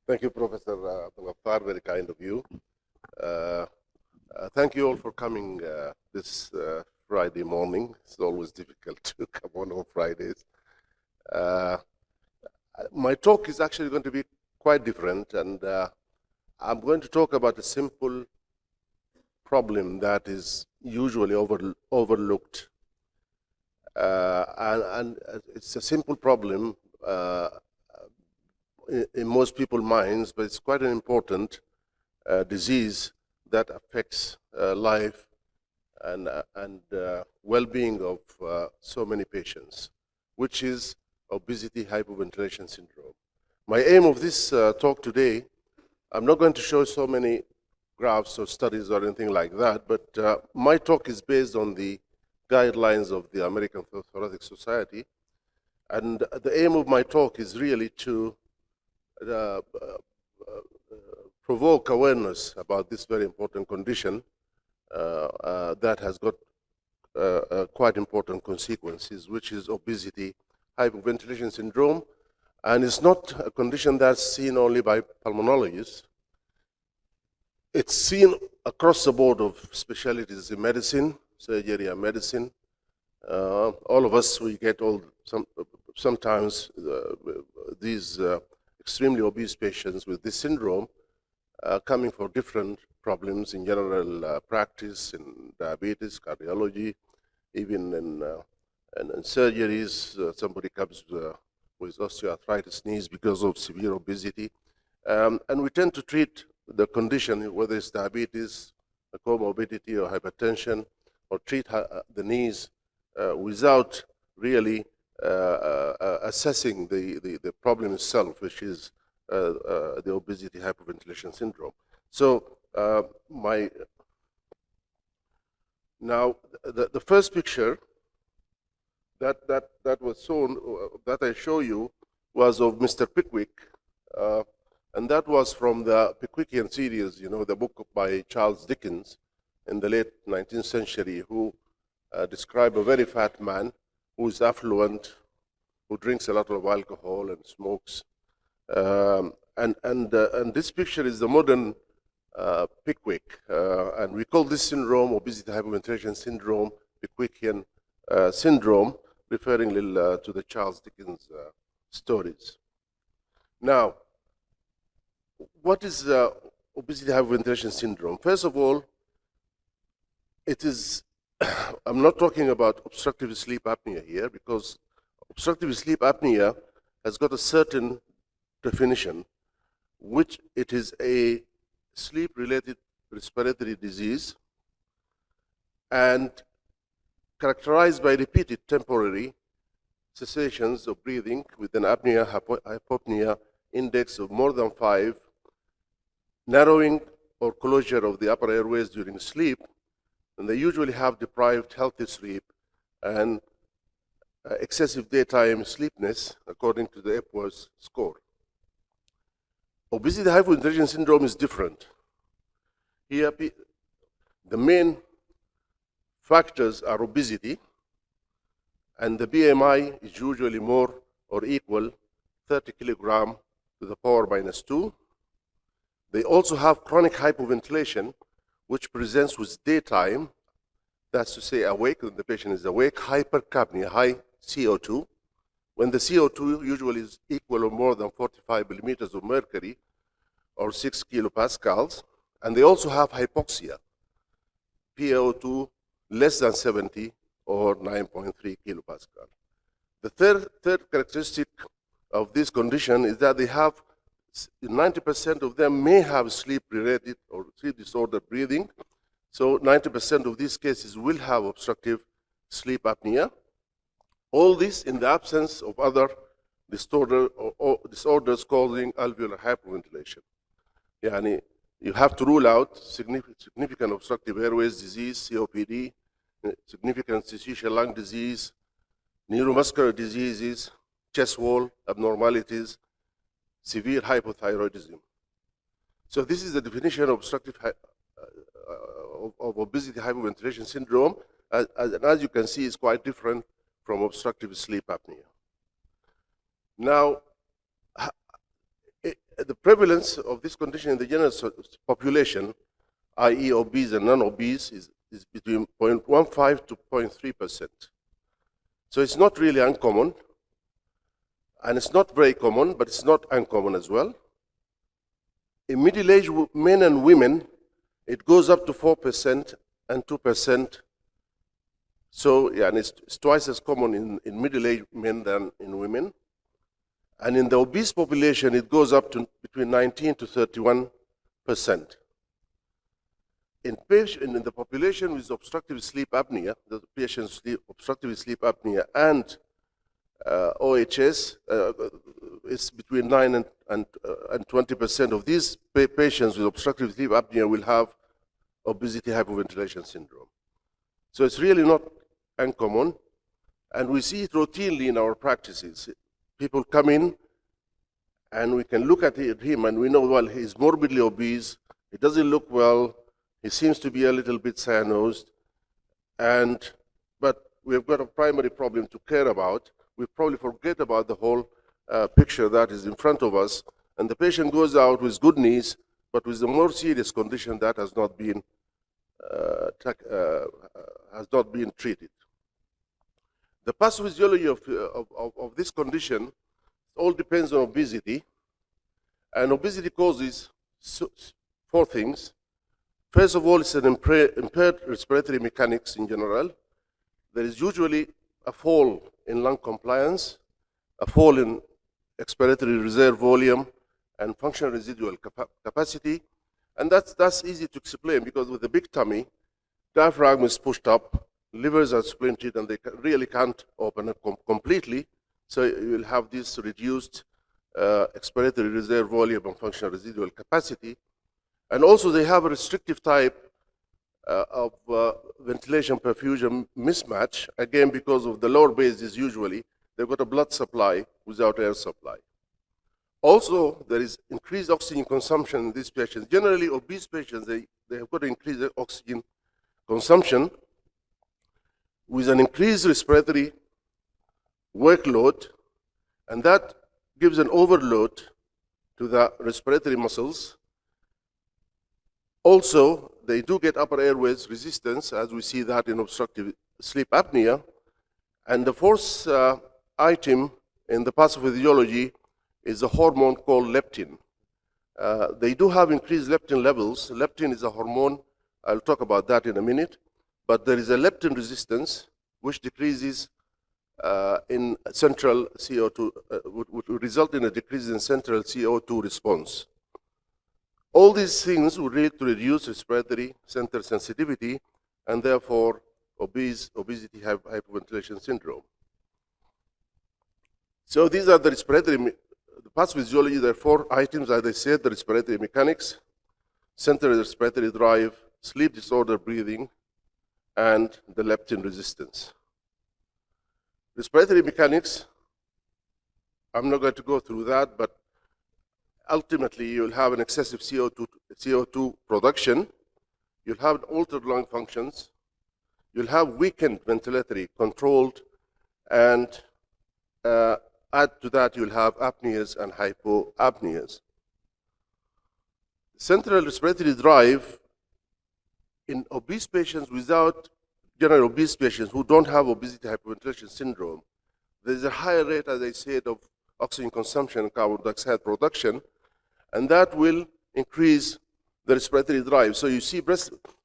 Thank you, Professor Abdulghaffar. Very kind of you. Uh, Thank you all for coming this Friday morning. It's always difficult to come on Fridays. Uh, my talk is actually going to be quite different, and I'm going to talk about a simple problem that is usually overlooked. And it's a simple problem in most people's minds, but it's quite an important disease that affects life and well-being of so many patients, which is obesity hypoventilation syndrome. My aim of this talk today, I'm not going to show so many graphs or studies or anything like that, but my talk is based on the guidelines of the American Thoracic Society, and the aim of my talk is really to uh, provoke awareness about this very important condition that has got quite important consequences, which is obesity hypoventilation syndrome. And it's not a condition that's seen only by pulmonologists. It's seen across the board of specialties in medicine, surgery and medicine. All of us, we get sometimes these extremely obese patients with this syndrome coming for different problems in general practice, in diabetes, cardiology, even in surgeries. Somebody comes with osteoarthritis knees because of severe obesity. And we tend to treat the condition, whether it's diabetes, comorbidity, or hypertension, or treat the knees without really assessing the problem itself, which is the obesity hypoventilation syndrome. So now the first picture that was shown, that I show you, was of Mr. Pickwick, and that was from the Pickwickian series, the book by Charles Dickens in the late 19th century, who described a very fat man who is affluent, who drinks a lot of alcohol and smokes. And this picture is the modern Pickwick, and we call this syndrome obesity hypoventilation syndrome, Pickwickian syndrome, referring to the Charles Dickens stories. Now, what is obesity hypoventilation syndrome? First of all, it is, I'm not talking about obstructive sleep apnea here, because obstructive sleep apnea has got a certain definition, which it is a sleep-related respiratory disease and characterized by repeated temporary cessations of breathing with an apnea-hypopnea index of more than 5, narrowing or closure of the upper airways during sleep, and they usually have deprived healthy sleep and excessive daytime sleepiness, according to the Epworth score. Obesity hypoventilation syndrome is different. Here, the main factors are obesity, and the BMI is usually more or equal 30 kilogram to the power minus 2. They also have chronic hypoventilation, which presents with daytime, that's to say awake, when the patient is awake, hypercapnia, high CO2, when the CO2 usually is equal or more than 45 millimeters of mercury, or 6 kilopascals, and they also have hypoxia, PaO2 less than 70 or 9.3 kilopascal. The third characteristic of this condition is that they have 90% of them may have sleep-related or sleep-disordered breathing. So 90% of these cases will have obstructive sleep apnea. All this in the absence of other disorders causing alveolar hyperventilation. Yani, you have to rule out significant obstructive airways disease, COPD, significant interstitial lung disease, neuromuscular diseases, chest wall abnormalities, severe hypothyroidism. So this is the definition of obstructive of obesity hypoventilation syndrome, and as you can see, it's quite different from obstructive sleep apnea. Now, The prevalence of this condition in the general population, i.e. obese and non-obese, is between 0.15 to 0.3%. So it's not really uncommon, and it's not very common, but it's not uncommon as well. In middle-aged men and women, it goes up to 4% and 2%. So, yeah, and it's twice as common in middle-aged men than in women. And in the obese population, it goes up to between 19 to 31%. In the population with obstructive sleep apnea, the patients with obstructive sleep apnea and OHS, is between 9 and 20% of these patients with obstructive sleep apnea will have obesity hypoventilation syndrome. So it's really not uncommon, and we see it routinely in our practices. People come in, and we can look at him, and we know, well, he's morbidly obese, he doesn't look well, he seems to be a little bit cyanosed, but we've got a primary problem to care about. We probably forget about the whole picture that is in front of us, and the patient goes out with good knees, but with a more serious condition that has not been treated. The pathophysiology of this condition all depends on obesity, and obesity causes four things. First of all, it's an impaired respiratory mechanics in general. There is usually a fall in lung compliance, a fall in expiratory reserve volume, and functional residual capacity. And that's easy to explain, because with the big tummy, diaphragm is pushed up, livers are splinted, and they really can't open up completely. So you will have this reduced expiratory reserve volume and functional residual capacity. And also they have a restrictive type of ventilation perfusion mismatch, again because of the lower bases usually. They've got a blood supply without air supply. Also, there is increased oxygen consumption in these patients. Generally, obese patients, they have got increased oxygen consumption with an increased respiratory workload, and that gives an overload to the respiratory muscles. Also, they do get upper airways resistance, as we see that in obstructive sleep apnea. And the fourth item in the pathophysiology is a hormone called leptin. They do have increased leptin levels. Leptin is a hormone. I'll talk about that in a minute. But there is a leptin resistance, which decreases in central CO2, would result in a decrease in central CO2 response. All these things would lead to reduced respiratory center sensitivity, and therefore obesity hypoventilation syndrome. So these are the pathophysiology. There are four items, as I said: the respiratory mechanics, central respiratory drive, sleep disorder breathing, and the leptin resistance. Respiratory mechanics, I'm not going to go through that, but ultimately you'll have an excessive CO2 production, you'll have altered lung functions, you'll have weakened ventilatory controlled, and add to that you'll have apneas and hypoapneas. Central respiratory drive in obese patients general obese patients who don't have obesity hypoventilation syndrome, there's a higher rate, as I said, of oxygen consumption and carbon dioxide production, and that will increase the respiratory drive. So you see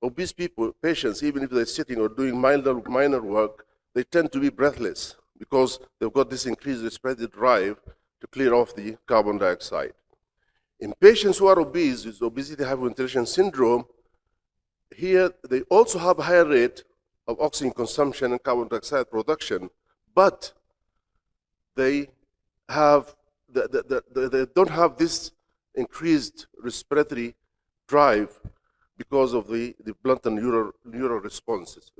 obese patients, even if they're sitting or doing minor work, they tend to be breathless because they've got this increased respiratory drive to clear off the carbon dioxide. In patients who are obese with obesity hypoventilation syndrome, here they also have a higher rate of oxygen consumption and carbon dioxide production, but they don't have this increased respiratory drive because of the blunt and neural responses.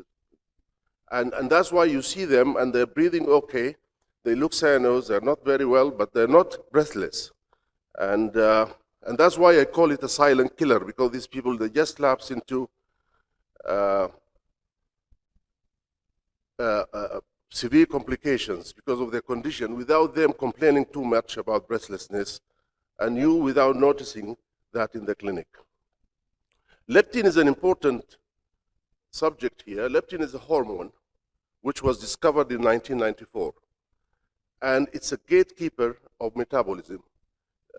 And that's why you see them, and they're breathing okay. They look cyanosed, they're not very well, but they're not breathless. And that's why I call it a silent killer, because these people, they just lapse into severe complications because of their condition without them complaining too much about breathlessness and you without noticing that in the clinic. Leptin is an important subject here. Leptin is a hormone which was discovered in 1994, and it's a gatekeeper of metabolism.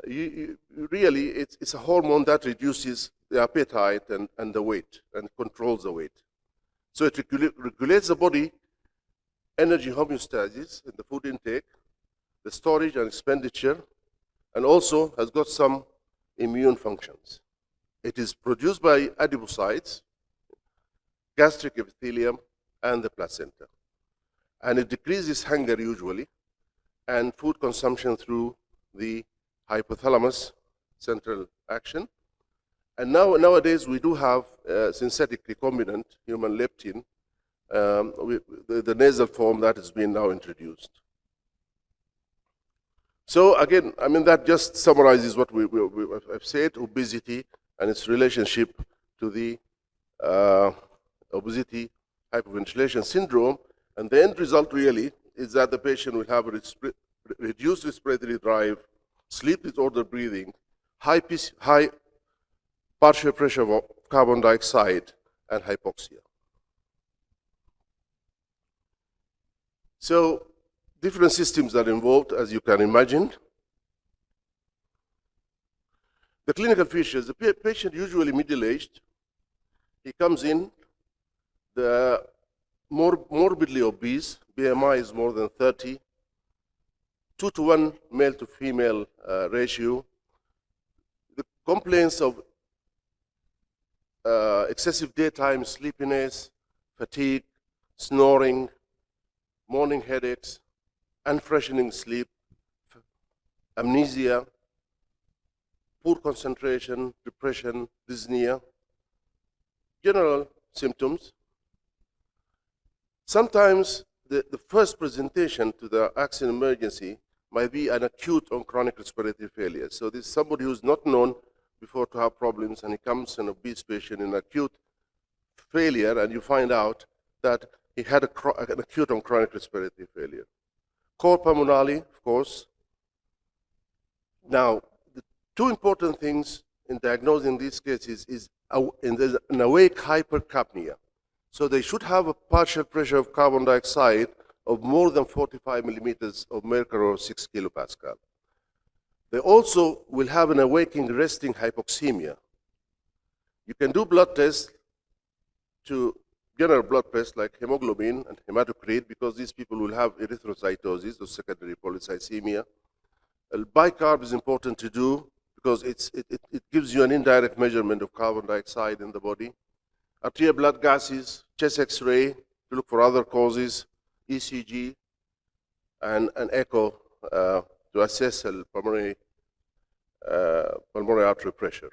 Really, it's a hormone that reduces the appetite and the weight and controls the weight. So it regulates the body energy homeostasis in the food intake, the storage and expenditure, and also has got some immune functions. It is produced by adipocytes, gastric epithelium, and the placenta. And it decreases hunger usually, and food consumption through the hypothalamus central action. And nowadays we do have synthetic recombinant human leptin, the nasal form that has been now introduced. So again, I mean, that just summarizes what I've said, obesity and its relationship to the obesity hypoventilation syndrome. And the end result really is that the patient will have a reduced respiratory drive, sleep disorder breathing, high partial pressure of carbon dioxide, and hypoxia. So different systems are involved, as you can imagine. The clinical features, the patient usually middle-aged. He comes in, the morbidly obese, BMI is more than 30, 2-to-1 male to female ratio. The complaints of excessive daytime sleepiness, fatigue, snoring, morning headaches, unfreshening sleep, amnesia, poor concentration, depression, dyspnea, general symptoms. Sometimes the first presentation to the accident emergency might be an acute or chronic respiratory failure. So this is somebody who's not known before to have problems, and he comes an obese patient in acute failure, and you find out that he had an acute or chronic respiratory failure. Cor pulmonale, of course. Now, the two important things in diagnosing these cases is an awake hypercapnia. So they should have a partial pressure of carbon dioxide of more than 45 millimeters of mercury or 6 kilopascal. They also will have an awaking resting hypoxemia. You can do blood tests to general blood tests like hemoglobin and hematocrit, because these people will have erythrocytosis or secondary polycythemia. Bicarb is important to do because it gives you an indirect measurement of carbon dioxide in the body. Arterial blood gases, chest X-ray to look for other causes, ECG, and an echo to assess pulmonary artery pressure.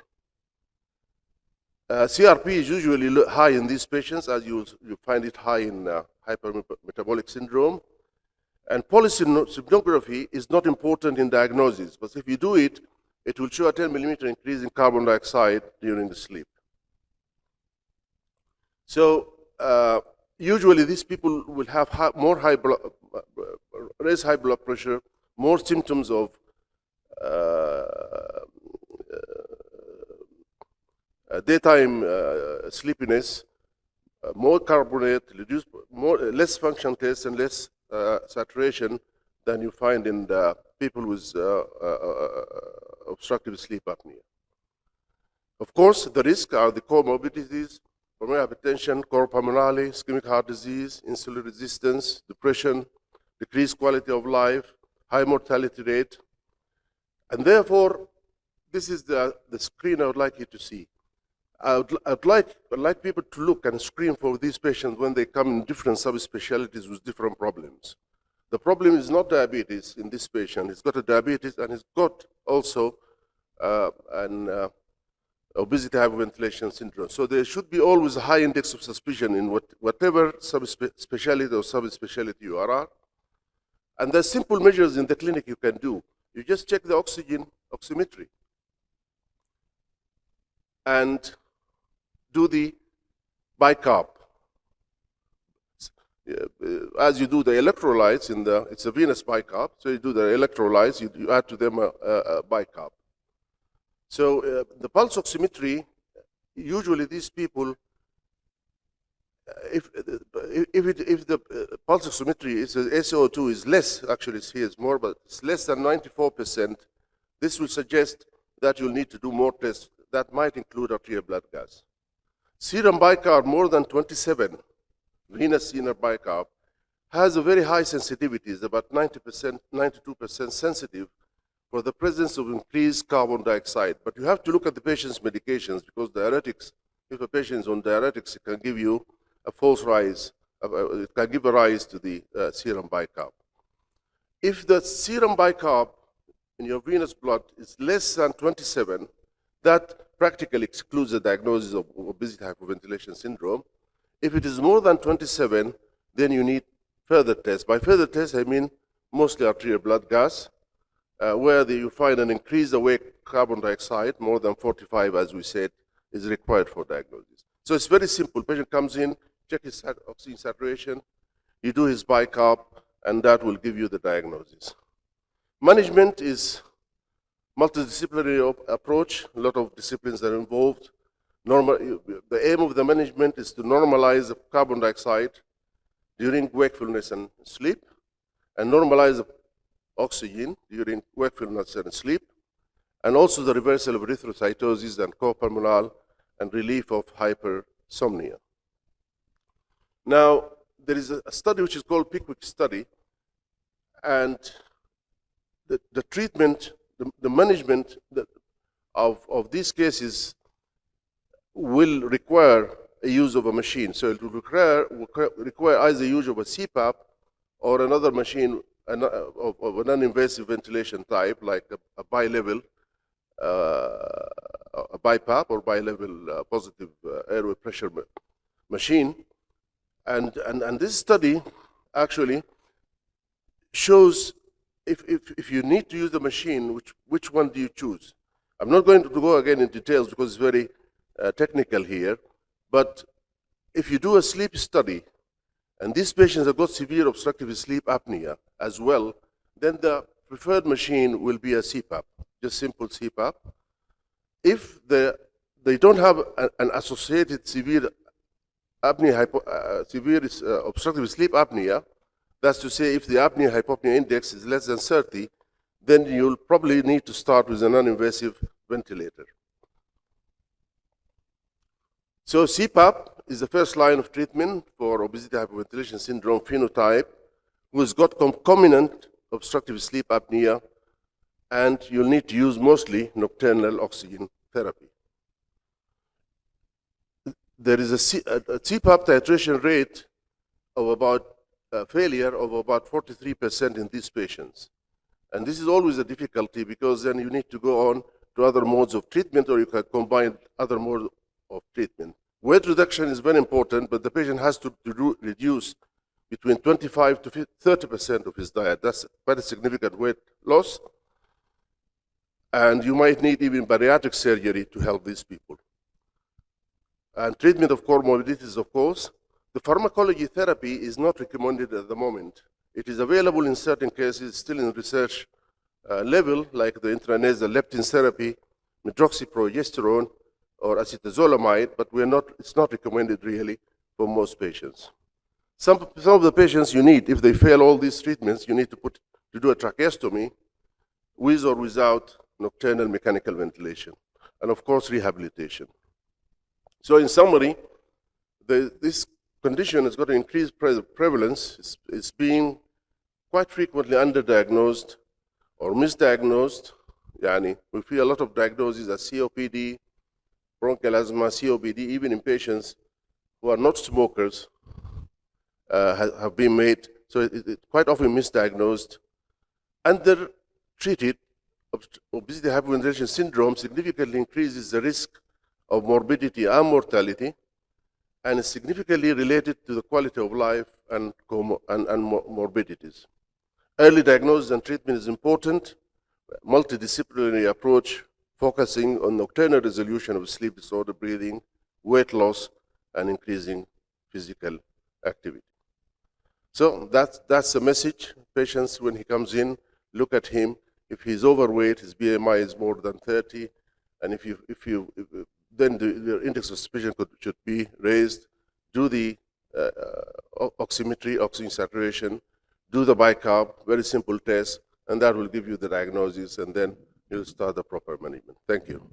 CRP is usually high in these patients, as you find it high in hypermetabolic syndrome. And polysomnography is not important in diagnosis, but if you do it, it will show a 10 millimeter increase in carbon dioxide during the sleep. So usually these people will have raised high blood pressure, more symptoms of daytime sleepiness, more carbonate, less function tests, and less saturation than you find in the people with obstructive sleep apnea. Of course, the risks are the comorbidities, pulmonary hypertension, cor pulmonale, ischemic heart disease, insulin resistance, depression, decreased quality of life, high mortality rate. And therefore, this is the screen I would like you to see. I'd like people to look and screen for these patients when they come in different subspecialties with different problems. The problem is not diabetes in this patient. He's got a diabetes and he's got also an obesity hypoventilation syndrome. So there should be always a high index of suspicion in whatever subspecialty or subspecialty you are. And there's simple measures in the clinic you can do. You just check the oximetry and do the bicarb. As you do the electrolytes it's a venous bicarb, so you do the electrolytes, you add to them a bicarb. So the pulse oximetry, usually these people, if the pulse oximetry is SO2 is less, actually here it's more, but it's less than 94%, this will suggest that you'll need to do more tests that might include arterial blood gas. Serum bicarb more than 27, venous serum bicarb, has a very high sensitivity, it's about 90%, 92% sensitive for the presence of increased carbon dioxide. But you have to look at the patient's medications, because diuretics, if a patient is on diuretics, it can give you a false rise, it can give a rise to the serum bicarb. If the serum bicarb in your venous blood is less than 27, that practically excludes the diagnosis of obesity hypoventilation syndrome. If it is more than 27, then you need further tests. By further tests, I mean mostly arterial blood gas, where you find an increased awake carbon dioxide, more than 45, as we said, is required for diagnosis. So it's very simple. Patient comes in, check his oxygen saturation, you do his bicarb, and that will give you the diagnosis. Management is multidisciplinary approach. A lot of disciplines are involved. The aim of the management is to normalize the carbon dioxide during wakefulness and sleep, and normalize the oxygen during wakefulness and sleep, and also the reversal of erythrocytosis and copulmonal and relief of hypersomnia. Now, there is a study which is called Pickwick study, and the treatment, the management of these cases will require a use of a machine. So it will require either use of a CPAP or another machine of a non-invasive ventilation type, like a bi-level, a BiPAP or bi-level positive airway pressure machine. And this study actually shows if you need to use the machine, which one do you choose? I'm not going to go again in details because it's very technical here, but if you do a sleep study, and these patients have got severe obstructive sleep apnea as well, then the preferred machine will be a CPAP, just simple CPAP. If they don't have an associated severe apnea, severe obstructive sleep apnea, that's to say, if the apnea-hypopnea index is less than 30, then you'll probably need to start with a non-invasive ventilator. So CPAP is the first line of treatment for obesity hypoventilation syndrome phenotype who has got concomitant obstructive sleep apnea, and you'll need to use mostly nocturnal oxygen therapy. There is a CPAP titration rate of about failure of about 43% in these patients. And this is always a difficulty, because then you need to go on to other modes of treatment, or you can combine other modes of treatment. Weight reduction is very important, but the patient has to reduce between 25 to 30% of his diet. That's quite a significant weight loss. And you might need even bariatric surgery to help these people. And treatment of comorbidities, of course. The pharmacology therapy is not recommended at the moment. It is available in certain cases, still in research level, like the intranasal leptin therapy, medroxyprogesterone, or acetazolamide, but it's not recommended really for most patients. Some of the patients you need, if they fail all these treatments, you need to do a tracheostomy with or without nocturnal mechanical ventilation, and of course rehabilitation. So in summary, this condition has got an increased prevalence. It's being quite frequently underdiagnosed or misdiagnosed. We see a lot of diagnoses as COPD, bronchial asthma, COPD, even in patients who are not smokers have been made. So it's quite often misdiagnosed. Undertreated obesity hypoventilation syndrome significantly increases the risk of morbidity and mortality, and is significantly related to the quality of life and morbidities. Early diagnosis and treatment is important. Multidisciplinary approach focusing on nocturnal resolution of sleep disorder, breathing, weight loss, and increasing physical activity. So that's the message. Patients, when he comes in, look at him. If he's overweight, his BMI is more than 30, And then the index of suspicion should be raised. Do the oximetry, oxygen saturation, do the bicarb, very simple test, and that will give you the diagnosis, and then you'll start the proper management. Thank you.